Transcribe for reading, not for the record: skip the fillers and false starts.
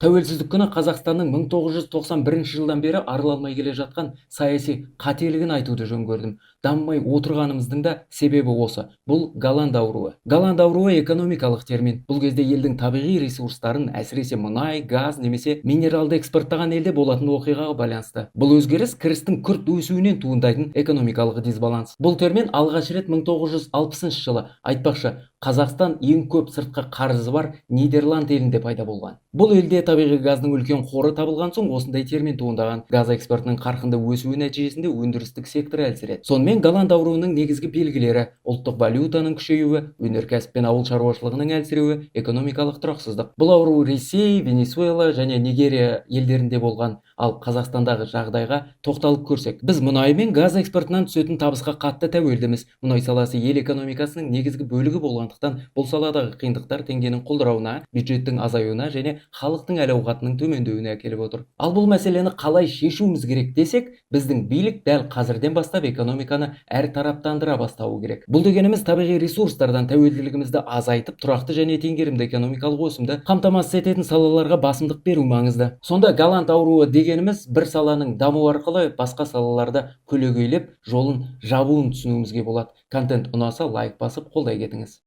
Тәуелсіздік күні Қазақстанның 1991 жылдан бері арыла алмай келе жатқан саяси қателігін айтуды жөн көрдім. Дамымай отырғанымыздың да себебі осы. Бұл голланд ауруы. Голланд ауруы экономикалық термин. Бұл кезде елдің табиғи ресурстарын, әсіресе мұнай, газ немесе минералды экспорттаған елде болатын оқиғаға байланысты. Бұл өзгеріс кірістің күрт өсуінен туындайтын экономикалық дисбаланс. Бұл термин алғаш рет 1960 жылы, айтпақшы, Қазақстан ең көп сыртқы қарызы бар Нидерланд елінде пайда болған. Бұл елде табиғи газдың үлкен қоры табылған соң осындай термин туындаған. Газ экспортының қарқынды өсуі нәтижесінде өндірістік сектор әлсіреді. Сонымен голланд ауруының негізгі белгілері: ұлттық валютаның күшеюі, өнеркәсіп пен ауыл шаруашылығының әлсіреуі, экономикалық тұрақсыздық. Бұл ауру Ресей, Венесуэла және Нигерия елдерінде болған. Ал Қазақстандағы жағдайға тоқталып көрсек, біз мұнай мен газ экспортынан түсетін табысқа қатты тәуелдіміз. Мұнай саласы ел экономикасының негізгі бөлігі болғандықтан, бұл саладағы қиындықтар теңгенің құлдырауына, бюджеттің азаюына және халықтың әл-ауқатының төмендеуіне әкеліп отыр. Ал бұл мәселені қалай шешуіміз керек десек, біздің билік дәл қазірден бастап экономиканы әртараптандыра бастауы керек. Бұл дегеніміз табиғи ресурстардан тәуелділігімізді азайтып, тұрақты және теңгерімді экономикалық өсімді қамтамасыз ететін салаларға басымдық беру маңызды. Сонда голланд ауруы дегеніміз бір саланың даму арқылы басқа салаларды көлегейлеп, жолын жабуын түсінуімізге болады. Контент ұнаса лайк басып қолдай кетіңіз.